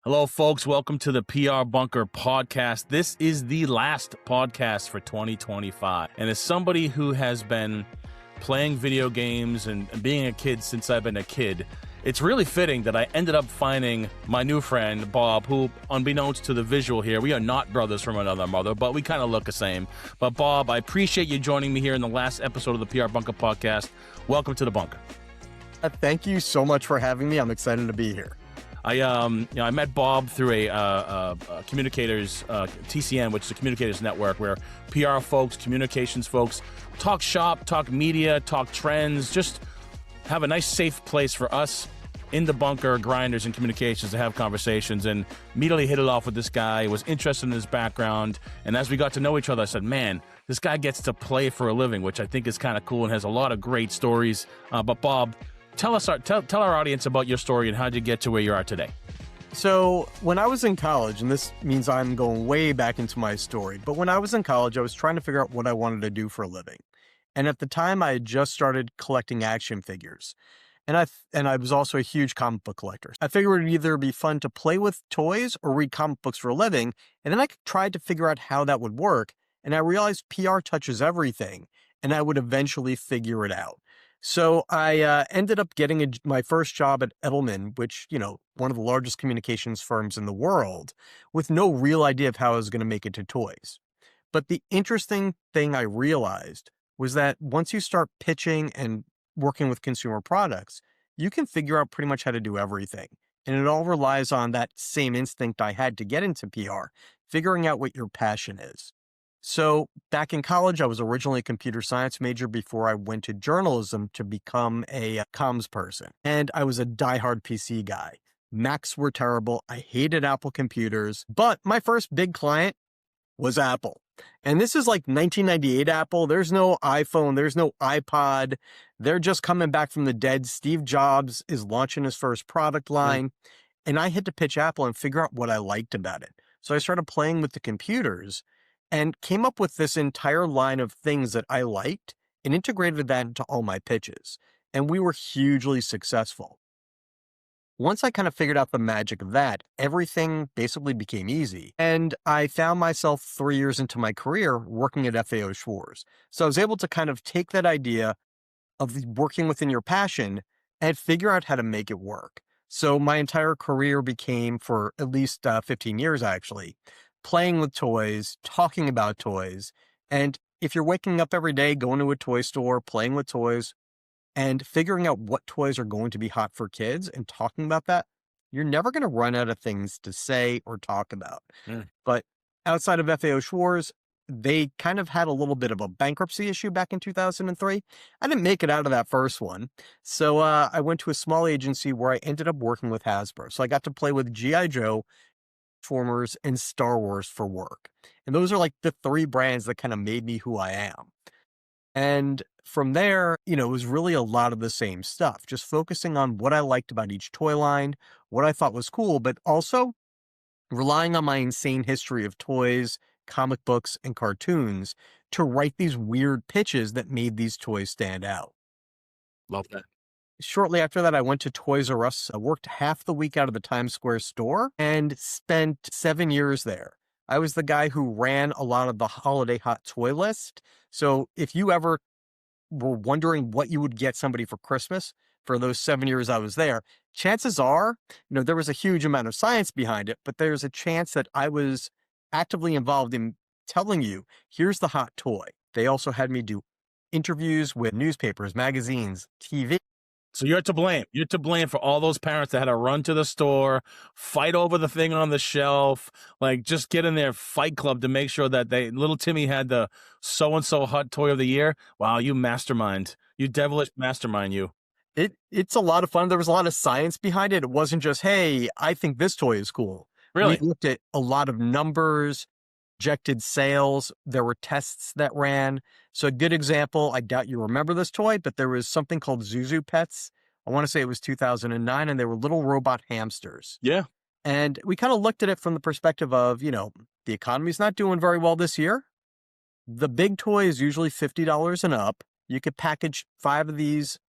Hello, folks. Welcome to the PR Bunker podcast. This is the last podcast for 2025. And as somebody who has been playing video games and being a kid since I've been a kid, it's really fitting that I ended up finding my new friend, Bob, who, unbeknownst to the visual here, we are not brothers from another mother, but we kind of look the same. But Bob, I appreciate you joining me here in the last episode of the PR Bunker podcast. Welcome to the Bunker. Thank you so much for having me. I'm excited to be here. I met Bob through a communicators, TCN, which is a communicators network where PR folks, communications folks talk shop, talk media, talk trends, just have a nice safe place for us in the bunker grinders and communications to have conversations. And immediately hit it off with this guy, was interested in his background. And as we got to know each other, I said, man, this guy gets to play for a living, which I think is kind of cool and has a lot of great stories. But Bob, tell our audience about your story and how'd you get to where you are today. So when I was in college, and this means I'm going way back into my story, but when I was in college, I was trying to figure out what I wanted to do for a living. And at the time, I had just started collecting action figures. And I was also a huge comic book collector. I figured it would either be fun to play with toys or read comic books for a living. And then I tried to figure out how that would work. And I realized PR touches everything, and I would eventually figure it out. So I ended up getting my first job at Edelman, which, one of the largest communications firms in the world, with no real idea of how I was going to make it to toys. But the interesting thing I realized was that once you start pitching and working with consumer products, you can figure out pretty much how to do everything. And it all relies on that same instinct I had to get into PR, figuring out what your passion is. So back in college, I was originally a computer science major before I went to journalism to become a comms person. And I was a diehard PC guy. Macs were terrible. I hated Apple computers. But my first big client was Apple. And this is like 1998 Apple. There's no iPhone. There's no iPod. They're just coming back from the dead. Steve Jobs is launching his first product line. And I had to pitch Apple and figure out what I liked about it. So I started playing with the computers and came up with this entire line of things that I liked and integrated that into all my pitches. And we were hugely successful. Once I kind of figured out the magic of that, everything basically became easy. And I found myself 3 years into my career working at FAO Schwarz. So I was able to kind of take that idea of working within your passion and figure out how to make it work. So my entire career became, for at least 15 years actually, playing with toys, talking about toys. And if you're waking up every day, going to a toy store, playing with toys, and figuring out what toys are going to be hot for kids and talking about that, you're never going to run out of things to say or talk about. But outside of FAO Schwarz, they kind of had a little bit of a bankruptcy issue back in 2003. I didn't make it out of that first one. So I went to a small agency where I ended up working with Hasbro. So I got to play with G.I. Joe, Transformers, and Star Wars for work. And those are like the three brands that kind of made me who I am. And from there, it was really a lot of the same stuff, just focusing on what I liked about each toy line, what I thought was cool, but also relying on my insane history of toys, comic books, and cartoons to write these weird pitches that made these toys stand out. Love that. Shortly after that, I went to Toys R Us. I worked half the week out of the Times Square store and spent 7 years there. I was the guy who ran a lot of the holiday hot toy list. So if you ever were wondering what you would get somebody for Christmas for those 7 years I was there, chances are, there was a huge amount of science behind it, but there's a chance that I was actively involved in telling you, here's the hot toy. They also had me do interviews with newspapers, magazines, TV. So you're to blame. You're to blame for all those parents that had to run to the store, fight over the thing on the shelf, like just get in their fight club to make sure that little Timmy had the so-and-so hot toy of the year. Wow, you mastermind. You devilish mastermind, you. It's a lot of fun. There was a lot of science behind it. It wasn't just, hey, I think this toy is cool. Really? We looked at a lot of numbers, projected sales. There were tests that ran. So a good example, I doubt you remember this toy, but there was something called Zuzu Pets. I want to say it was 2009, and they were little robot hamsters. Yeah. And we kind of looked at it from the perspective of, the economy's not doing very well this year. The big toy is usually $50 and up. You could package 5 of these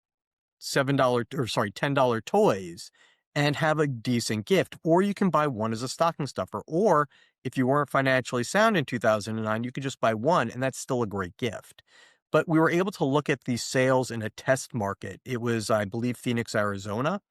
$10 toys and have a decent gift. Or you can buy one as a stocking stuffer. Or if you weren't financially sound in 2009, you could just buy one, and that's still a great gift. But we were able to look at these sales in a test market. It was, I believe, Phoenix, Arizona,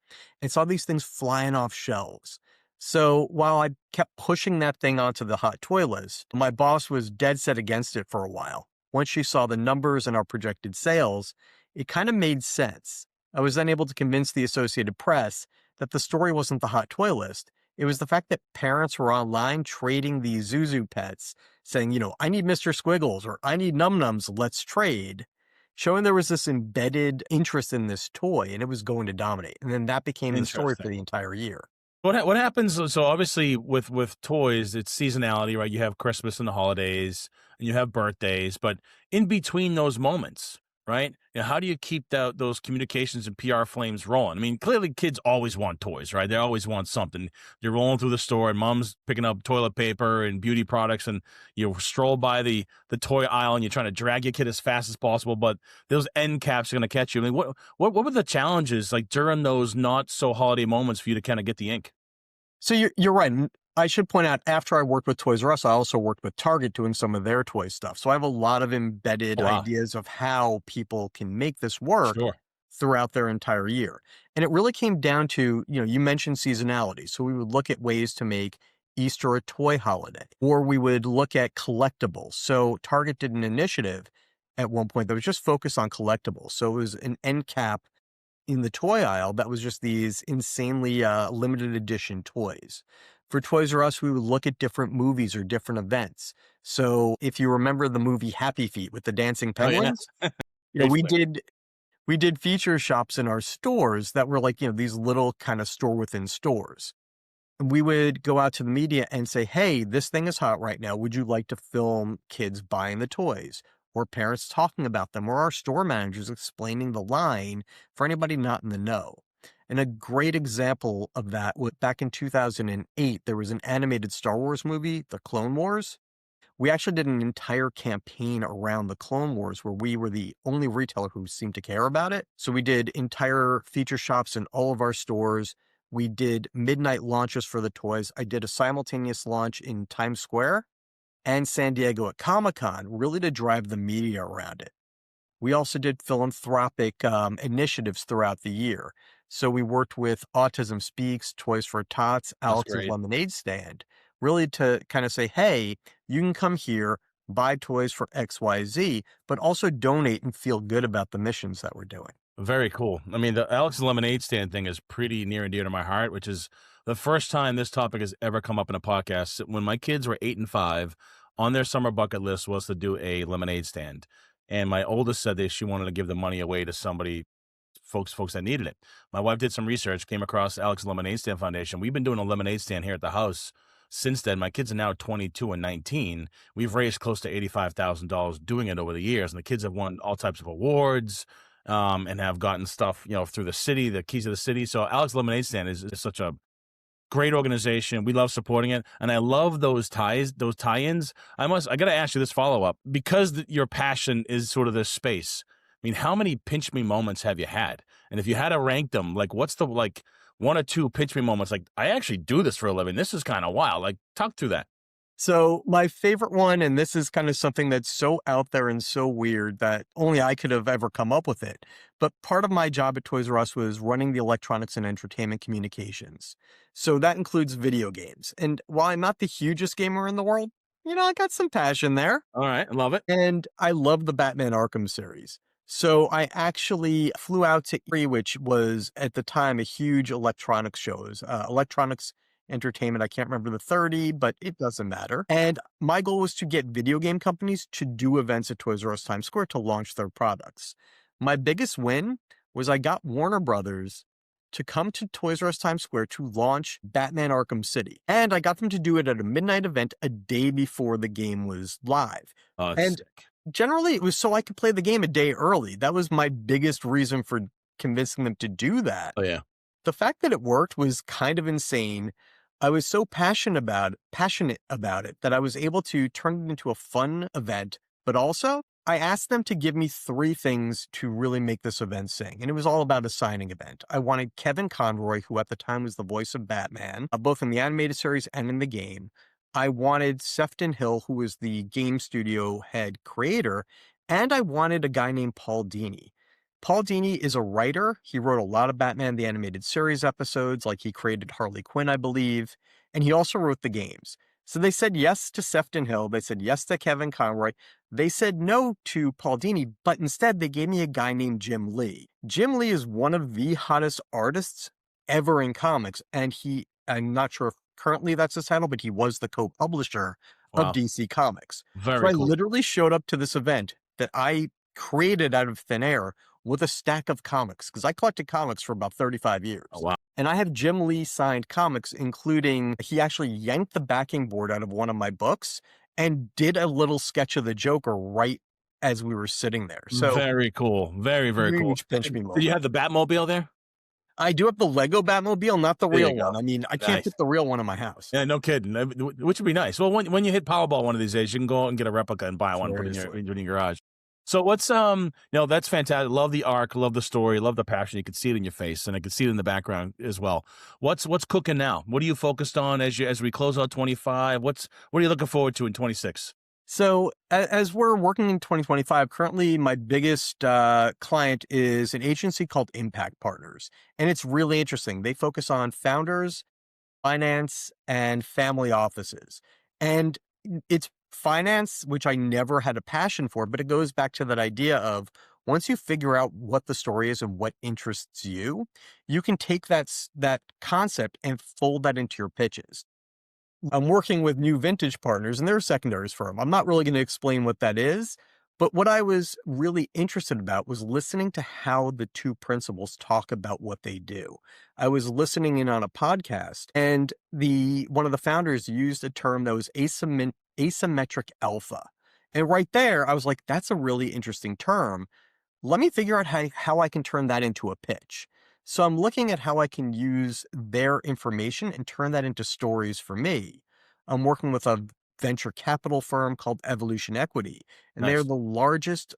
and saw these things flying off shelves. So while I kept pushing that thing onto the hot toy list, my boss was dead set against it for a while. Once she saw the numbers and our projected sales, it kind of made sense. I was then able to convince the Associated Press that the story wasn't the hot toy list. It was the fact that parents were online trading these Zuzu pets, saying, I need Mr. Squiggles or I need Num Nums, let's trade, showing there was this embedded interest in this toy and it was going to dominate. And then that became the story for Interesting. the entire year. What happens? So obviously with toys, it's seasonality, right? You have Christmas and the holidays, and you have birthdays, but in between those moments, right? How do you keep those communications and PR flames rolling? I mean, clearly kids always want toys, right? They always want something. You're rolling through the store, and mom's picking up toilet paper and beauty products, and you stroll by the toy aisle, and you're trying to drag your kid as fast as possible, but those end caps are going to catch you. I mean, what were the challenges like during those not so holiday moments for you to kind of get the ink? So you're right. And I should point out, after I worked with Toys R Us, I also worked with Target doing some of their toy stuff. So I have a lot of embedded Oh, wow. ideas of how people can make this work Sure. throughout their entire year. And it really came down to, you mentioned seasonality. So we would look at ways to make Easter a toy holiday, or we would look at collectibles. So Target did an initiative at one point that was just focused on collectibles. So it was an end cap in the toy aisle that was just these insanely limited edition toys. For Toys R Us, we would look at different movies or different events. So if you remember the movie Happy Feet with the dancing Oh, yeah. penguins, Great we flick. did feature shops in our stores that were like, these little kind of store within stores. We would go out to the media and say, hey, this thing is hot right now. Would you like to film kids buying the toys or parents talking about them or our store managers explaining the line for anybody not in the know? And a great example of that was back in 2008, there was an animated Star Wars movie, The Clone Wars. We actually did an entire campaign around the Clone Wars where we were the only retailer who seemed to care about it. So we did entire feature shops in all of our stores. We did midnight launches for the toys. I did a simultaneous launch in Times Square and San Diego at Comic-Con, really to drive the media around it. We also did philanthropic initiatives throughout the year. So we worked with Autism Speaks, Toys for Tots, That's Alex's great. Lemonade Stand, really to kind of say, hey, you can come here, buy toys for XYZ, but also donate and feel good about the missions that we're doing. Very cool. I mean, the Alex Lemonade Stand thing is pretty near and dear to my heart, which is the first time this topic has ever come up in a podcast. When my kids were 8 and 5, on their summer bucket list was to do a lemonade stand. And my oldest said that she wanted to give the money away to somebody, folks that needed it. My wife did some research, came across Alex Lemonade Stand Foundation. We've been doing a lemonade stand here at the house since then. My kids are now 22 and 19. We've raised close to $85,000 doing it over the years, and the kids have won all types of awards, and have gotten stuff, through the city, the keys of the city. So Alex Lemonade Stand is such a great organization. We love supporting it, and I love those tie-ins. I got to ask you this follow-up, because your passion is sort of this space. I mean, how many pinch me moments have you had? And if you had to rank them, like, what's the one or two pinch me moments? Like, I actually do this for a living. This is kind of wild. Like, talk through that. So my favorite one, and this is kind of something that's so out there and so weird that only I could have ever come up with it. But part of my job at Toys R Us was running the electronics and entertainment communications. So that includes video games. And while I'm not the hugest gamer in the world, I got some passion there. All right, I love it. And I love the Batman Arkham series. So I actually flew out to E3, which was at the time a huge electronics show. It was Electronics Entertainment. I can't remember the 30, but it doesn't matter. And my goal was to get video game companies to do events at Toys R Us Times Square to launch their products. My biggest win was I got Warner Brothers to come to Toys R Us Times Square to launch Batman Arkham City. And I got them to do it at a midnight event a day before the game was live. Oh, And sick. generally, it was so I could play the game a day early. That was my biggest reason for convincing them to do that. Oh, yeah. The fact that it worked was kind of insane. I was so passionate about it that I was able to turn it into a fun event, but also I asked them to give me 3 things to really make this event sing, and it was all about a signing event. I wanted Kevin Conroy, who at the time was the voice of Batman, both in the animated series and in the game. I wanted Sefton Hill, who was the game studio head creator, and I wanted a guy named Paul Dini. Paul Dini is a writer. He wrote a lot of Batman the Animated Series episodes, like he created Harley Quinn, I believe, and he also wrote the games. So they said yes to Sefton Hill. They said yes to Kevin Conroy. They said no to Paul Dini, but instead they gave me a guy named Jim Lee. Jim Lee is one of the hottest artists ever in comics, and I'm not sure if currently that's his title, but he was the co-publisher of Wow. DC Comics. So Very I cool. literally showed up to this event that I created out of thin air with a stack of comics, because I collected comics for about 35 years. Oh, wow. And I have Jim Lee signed comics, including he actually yanked the backing board out of one of my books and did a little sketch of the Joker right as we were sitting there. So Very cool. Very, very cool. huge pinch me Did you moment. have the Batmobile there? I do have the Lego Batmobile, not the There you real go. one. I mean, I can't Nice. fit the real one in my house. Yeah, no kidding. Which would be nice. Well, when you hit Powerball one of these days, you can go out and get a replica and buy one, and put it Seriously. in your garage. So what's that's fantastic. Love the arc, love the story, love the passion. You can see it in your face, and I can see it in the background as well. What's cooking now? What are you focused on as we close out 25? What are you looking forward to in 26? So as we're working in 2025, currently my biggest client is an agency called Impact Partners. And it's really interesting. They focus on founders, finance, and family offices. And it's finance, which I never had a passion for, but it goes back to that idea of once you figure out what the story is and what interests you, you can take that concept and fold that into your pitches. I'm working with New Vintage Partners, and they're a secondaries firm. I'm not really going to explain what that is, but what I was really interested about was listening to how the two principals talk about what they do. I was listening in on a podcast, and one of the founders used a term that was asymmetric alpha. And right there, I was like, that's a really interesting term. Let me figure out how I can turn that into a pitch. So I'm looking at how I can use their information and turn that into stories for me. I'm working with a venture capital firm called Evolution Equity, and they're Nice. the largest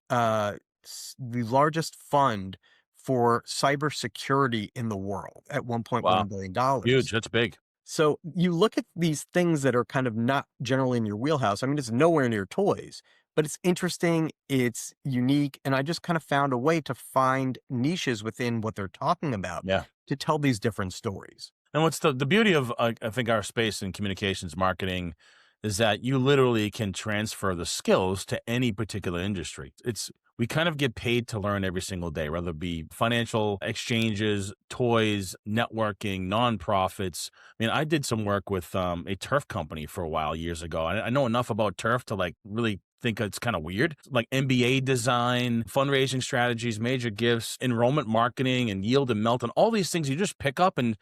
fund for cybersecurity in the world at Wow. $1.1 billion. Huge. That's big. So you look at these things that are kind of not generally in your wheelhouse. I mean, it's nowhere near toys, but it's interesting, it's unique, and I just kind of found a way to find niches within what they're talking about Yeah. to tell these different stories. And what's the beauty of I think our space in communications marketing is that you literally can transfer the skills to any particular industry. We kind of get paid to learn every single day, whether it be financial exchanges, toys, networking, nonprofits. I mean, I did some work with a turf company for a while years ago. I know enough about turf to like really think it's kind of weird, like MBA design, fundraising strategies, major gifts, enrollment marketing, and yield and melt, and all these things you just pick up. And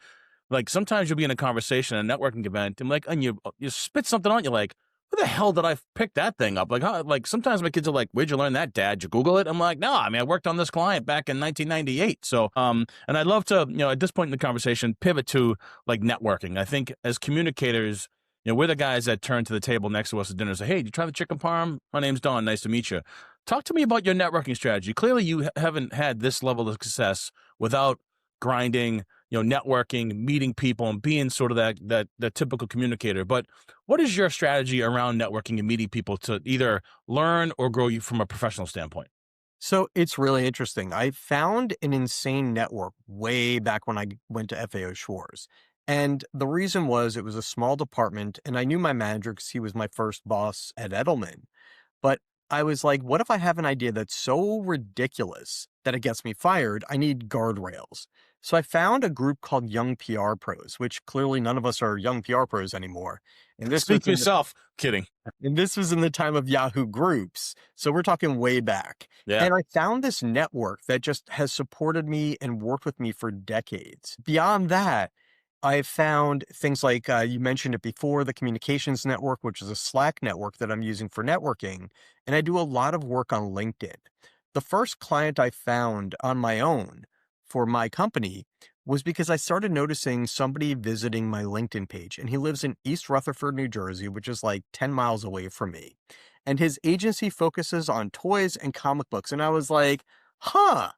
like sometimes you'll be in a conversation, a networking event, and like, and you spit something on, you're like, where the hell did I pick that thing up? Like, how, like sometimes my kids are like, where'd you learn that, Dad? Did you Google it? I'm like, no, I mean, I worked on this client back in 1998. So, and I'd love to, at this point in the conversation, pivot to like networking. I think as communicators, we're the guys that turn to the table next to us at dinner and say, hey, did you try the chicken parm? My name's Don. Nice to meet you. Talk to me about your networking strategy. Clearly, you haven't had this level of success without grinding, networking, meeting people, and being sort of that typical communicator. But what is your strategy around networking and meeting people to either learn or grow you from a professional standpoint? So it's really interesting. I found an insane network way back when I went to FAO Schwarz. And the reason was it was a small department, and I knew my manager because he was my first boss at Edelman. But I was like, what if I have an idea that's so ridiculous that it gets me fired? I need guardrails. So I found a group called Young PR Pros, which clearly none of us are young PR pros anymore. And this was Speak for yourself. Kidding. and this was in the time of Yahoo Groups. So we're talking way back. Yeah. And I found this network that just has supported me and worked with me for decades. Beyond that, I found things like you mentioned it before, the Communications Network, which is a Slack network that I'm using for networking. And I do a lot of work on LinkedIn. The first client I found on my own for my company was because I started noticing somebody visiting my LinkedIn page, and he lives in East Rutherford, New Jersey, which is like 10 miles away from me. And his agency focuses on toys and comic books. And I was like, huh,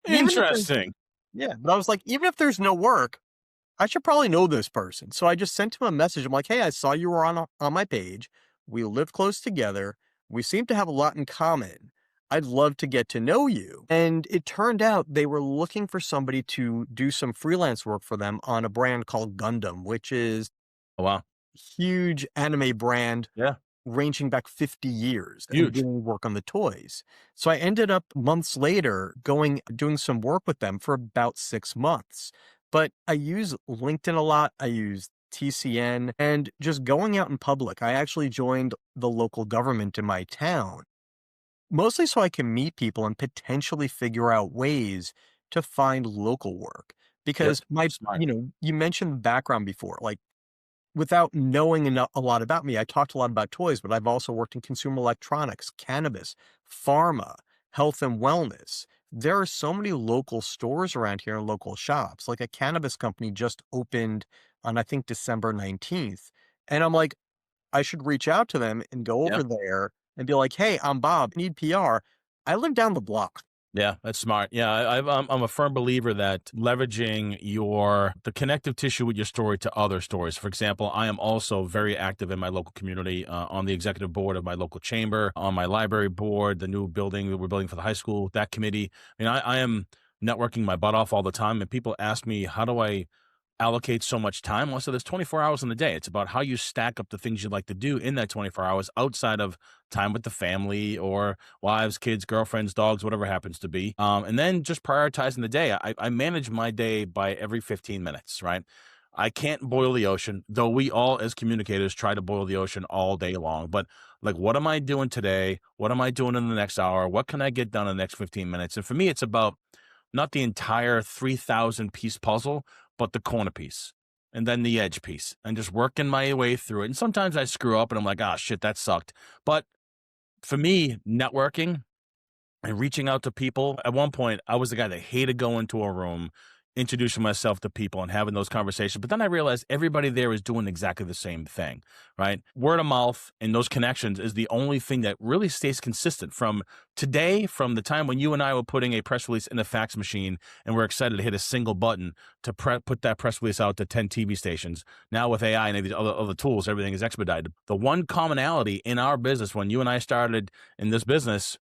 even if there's, Interesting. yeah, but I was like, even if there's no work, I should probably know this person. So I just sent him a message. I'm like, hey, I saw you were on my page. We live close together. We seem to have a lot in common. I'd love to get to know you. And it turned out they were looking for somebody to do some freelance work for them on a brand called Gundam, which is Oh, wow. a huge anime brand Yeah. ranging back 50 years and Huge. doing work on the toys. So I ended up months later doing some work with them for about 6 months. But I use LinkedIn a lot. I use TCN and just going out in public. I actually joined the local government in my town, mostly so I can meet people and potentially figure out ways to find local work. Yep. Because Smart. you mentioned background before, like without knowing a lot about me, I talked a lot about toys, but I've also worked in consumer electronics, cannabis, pharma, health and wellness. There are so many local stores around here and local shops. Like a cannabis company just opened on, I think, December 19th. And I'm like, I should reach out to them and go Yeah. over there and be like, hey, I'm Bob, need PR. I live down the block. Yeah, that's smart. Yeah, I'm a firm believer that leveraging the connective tissue with your story to other stories. For example, I am also very active in my local community, on the executive board of my local chamber, on my library board, the new building that we're building for the high school, that committee. I mean, I am networking my butt off all the time, and people ask me, how do I allocate so much time? Well, so there's 24 hours in the day. It's about how you stack up the things you'd like to do in that 24 hours outside of time with the family or wives, kids, girlfriends, dogs, whatever happens to be. And then just prioritizing the day. I manage my day by every 15 minutes, right? I can't boil the ocean, though we all as communicators try to boil the ocean all day long. But like, what am I doing today? What am I doing in the next hour? What can I get done in the next 15 minutes? And for me, it's about not the entire 3,000 piece puzzle, but the corner piece and then the edge piece and just working my way through it. And sometimes I screw up and I'm like, ah, shit, that sucked. But for me, networking and reaching out to people, at one point, I was the guy that hated going into a room, introducing myself to people and having those conversations. But then I realized everybody there is doing exactly the same thing, right? Word of mouth and those connections is the only thing that really stays consistent from today, from the time when you and I were putting a press release in the fax machine and we're excited to hit a single button to put that press release out to 10 TV stations. Now with AI and these other tools, everything is expedited. The one commonality in our business when you and I started in this business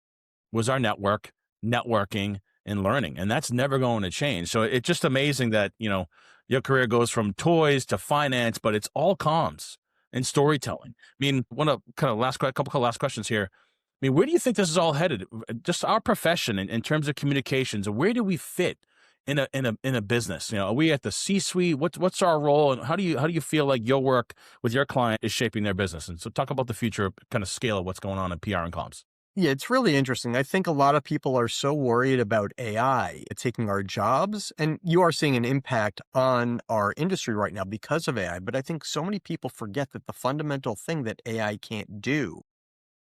was our networking, and learning. And that's never going to change. So it's just amazing that, your career goes from toys to finance, but it's all comms and storytelling. I mean, one of kind of couple of last questions here. I mean, where do you think this is all headed? Just our profession in terms of communications, where do we fit in a business? Are we at the C-suite? What's our role, and how do you feel like your work with your client is shaping their business? And so talk about the future kind of scale of what's going on in PR and comms. Yeah, it's really interesting. I think a lot of people are so worried about AI taking our jobs, and you are seeing an impact on our industry right now because of AI. But I think so many people forget that the fundamental thing that AI can't do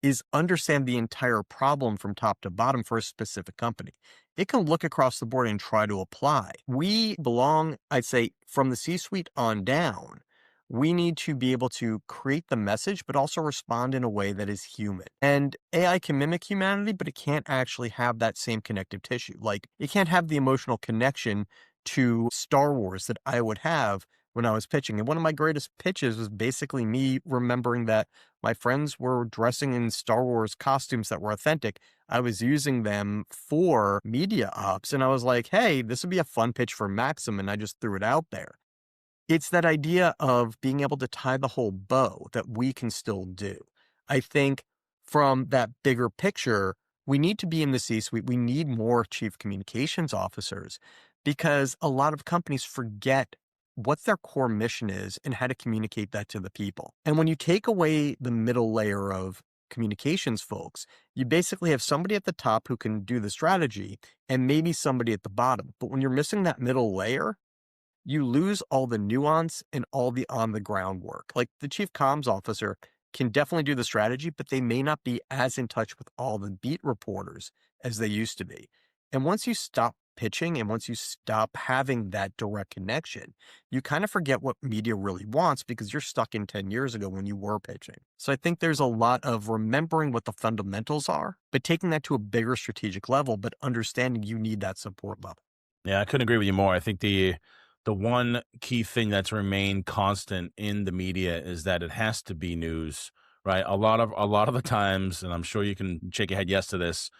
is understand the entire problem from top to bottom for a specific company. It can look across the board and try to apply. We belong, I'd say, from the C-suite on down. We need to be able to create the message, but also respond in a way that is human. And AI can mimic humanity, but it can't actually have that same connective tissue. Like, it can't have the emotional connection to Star Wars that I would have when I was pitching. And one of my greatest pitches was basically me remembering that my friends were dressing in Star Wars costumes that were authentic. I was using them for media ops, and I was like, hey, this would be a fun pitch for Maxim, and I just threw it out there. It's that idea of being able to tie the whole bow that we can still do. I think from that bigger picture, we need to be in the C-suite. We need more chief communications officers because a lot of companies forget what their core mission is and how to communicate that to the people. And when you take away the middle layer of communications folks, you basically have somebody at the top who can do the strategy and maybe somebody at the bottom. But when you're missing that middle layer, you lose all the nuance and all the on the ground work. Like the chief comms officer can definitely do the strategy, but they may not be as in touch with all the beat reporters as they used to be. And once you stop pitching and once you stop having that direct connection, you kind of forget what media really wants because you're stuck in 10 years ago when you were pitching. So I think there's a lot of remembering what the fundamentals are, but taking that to a bigger strategic level, but understanding you need that support level. Yeah, I couldn't agree with you more. I think the one key thing that's remained constant in the media is that it has to be news, right? A lot of the times, and I'm sure you can shake your head yes to this.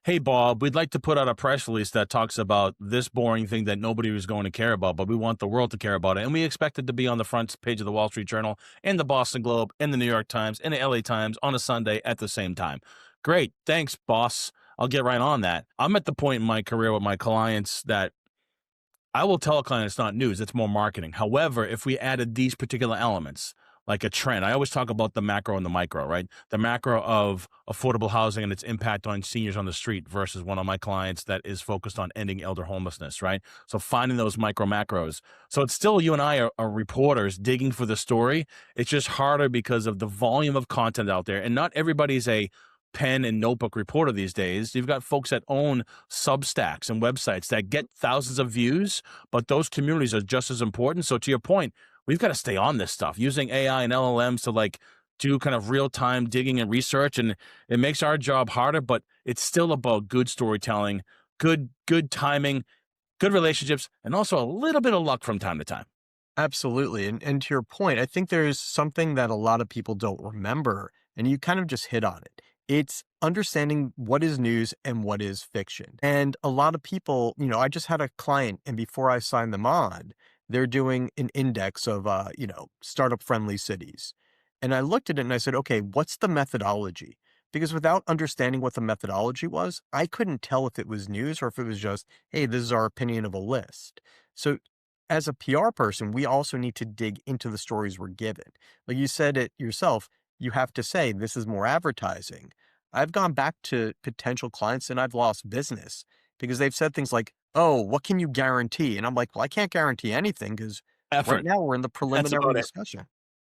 Hey, Bob, we'd like to put out a press release that talks about this boring thing that nobody was going to care about, but we want the world to care about it. And we expect it to be on the front page of the Wall Street Journal and the Boston Globe and the New York Times and the LA Times on a Sunday at the same time. Great. Thanks, boss. I'll get right on that. I'm at the point in my career with my clients that I will tell a client it's not news, it's more marketing. However, if we added these particular elements, like a trend, I always talk about the macro and the micro, right? The macro of affordable housing and its impact on seniors on the street versus one of my clients that is focused on ending elder homelessness, right? So finding those micro macros. So it's still you and I are reporters digging for the story. It's just harder because of the volume of content out there. And not everybody's a pen and notebook reporter these days. You've got folks that own Substacks and websites that get thousands of views, but those communities are just as important. So to your point, we've got to stay on this stuff using AI and LLMs to like do kind of real time digging and research. And it makes our job harder, but it's still about good storytelling, good timing, good relationships, and also a little bit of luck from time to time. Absolutely. And to your point, I think there's something that a lot of people don't remember, and you kind of just hit on it. It's understanding what is news and what is fiction. And a lot of people, I just had a client, and before I signed them on, they're doing an index of, startup friendly cities. And I looked at it and I said, okay, what's the methodology? Because without understanding what the methodology was, I couldn't tell if it was news or if it was just, hey, this is our opinion of a list. So as a PR person, we also need to dig into the stories we're given. Like you said it yourself, you have to say, this is more advertising. I've gone back to potential clients and I've lost business because they've said things like, oh, what can you guarantee? And I'm like, well, I can't guarantee anything because right Effort. now we're in the That's preliminary about it. discussion.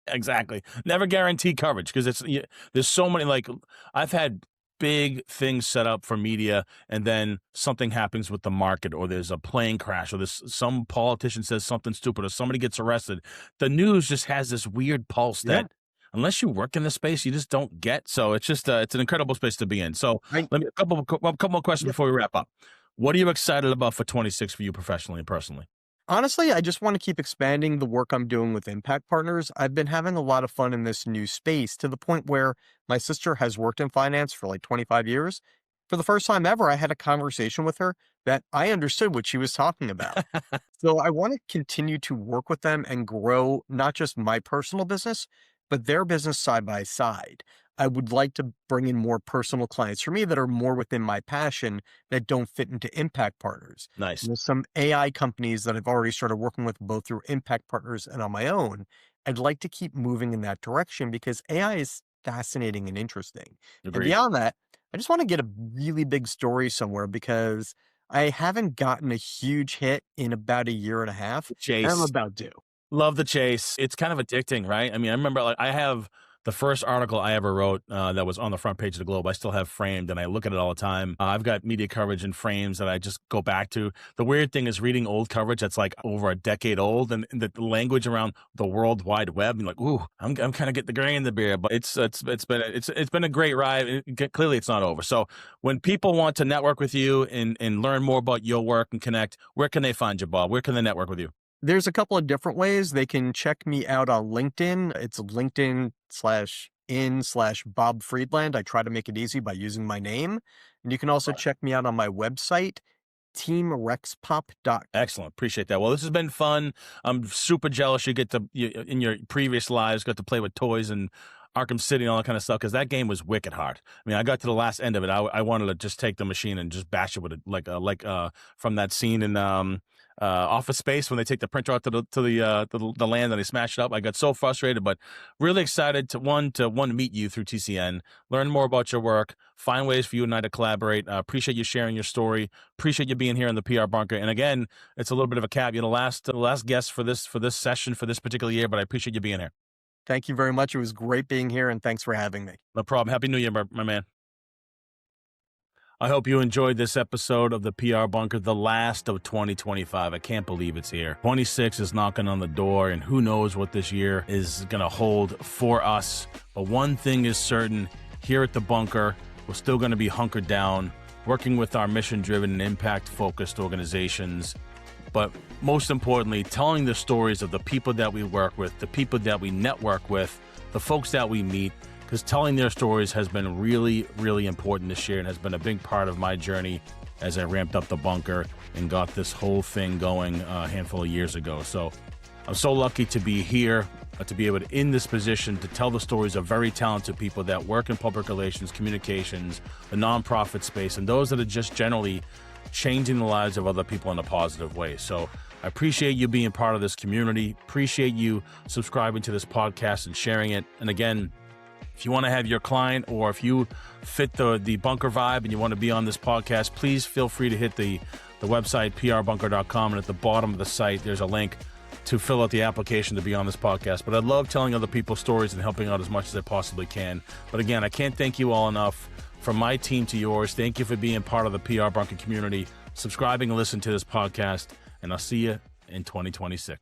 Exactly. Never guarantee coverage because there's so many, like I've had big things set up for media and then something happens with the market or there's a plane crash or there's some politician says something stupid or somebody gets arrested. The news just has this weird pulse Yeah. that unless you work in the space, you just don't get. So it's just it's an incredible space to be in. So I, let me a couple more questions yeah. before we wrap up. What are you excited about for 26 for you professionally and personally? Honestly, I just want to keep expanding the work I'm doing with impact partners. I've been having a lot of fun in this new space to the point where my sister has worked in finance for like 25 years. For the first time ever, I had a conversation with her that I understood what she was talking about. So I want to continue to work with them and grow not just my personal business, but their business side by side. I would like to bring in more personal clients for me that are more within my passion that don't fit into impact partners. Nice. There's some AI companies that I've already started working with both through impact partners and on my own. I'd like to keep moving in that direction because AI is fascinating and interesting. And Agreed. beyond that, I just want to get a really big story somewhere because I haven't gotten a huge hit in about a year and a half, and I'm Chase. about due. Love the chase. It's kind of addicting, right? I mean, I remember like I have the first article I ever wrote that was on the front page of the Globe. I still have framed and I look at it all the time. I've got media coverage and frames that I just go back to. The weird thing is reading old coverage that's like over a decade old and the language around the World Wide Web. And like, ooh, I'm kind of getting the gray in the beard, but it's been a great ride. Clearly, it's not over. So when people want to network with you and learn more about your work and connect, where can they find you, Bob? Where can they network with you? There's a couple of different ways. They can check me out on LinkedIn. It's LinkedIn/in/Bob Friedland. I try to make it easy by using my name. And you can also check me out on my website, teamrexpop.com. Excellent. Appreciate that. Well, this has been fun. I'm super jealous in your previous lives, got to play with toys and Arkham City and all that kind of stuff because that game was wicked hard. I mean, I got to the last end of it. I wanted to just take the machine and just bash it with it, like from that scene in Office Space when they take the printer out to the land and they smash it up. I got so frustrated, but really excited to meet you through TCN, learn more about your work, find ways for you and I to collaborate. Appreciate you sharing your story. Appreciate you being here in the PR bunker. And again, it's a little bit of a cap. You're the last guest for this session for this particular year, but I appreciate you being here. Thank you very much. It was great being here, and thanks for having me. No problem. Happy New Year, my man. I hope you enjoyed this episode of the PR Bunker, the last of 2025. I can't believe it's here. 26 is knocking on the door, and who knows what this year is going to hold for us. But one thing is certain, here at the Bunker, we're still going to be hunkered down, working with our mission-driven and impact-focused organizations. But most importantly, telling the stories of the people that we work with, the people that we network with, the folks that we meet, because telling their stories has been really, really important this year and has been a big part of my journey as I ramped up the Bunker and got this whole thing going a handful of years ago. So I'm so lucky to be here, to be able to, in this position, to tell the stories of very talented people that work in public relations, communications, the nonprofit space, and those that are just generally changing the lives of other people in a positive way. So I appreciate you being part of this community, appreciate you subscribing to this podcast and sharing it. And again, if you want to have your client, or if you fit the Bunker vibe and you want to be on this podcast, please feel free to hit the website, prbunker.com, and at the bottom of the site, there's a link to fill out the application to be on this podcast. But I love telling other people's stories and helping out as much as I possibly can. But again, I can't thank you all enough. From my team to yours, thank you for being part of the PR Bunker community, subscribing and listening to this podcast, and I'll see you in 2026.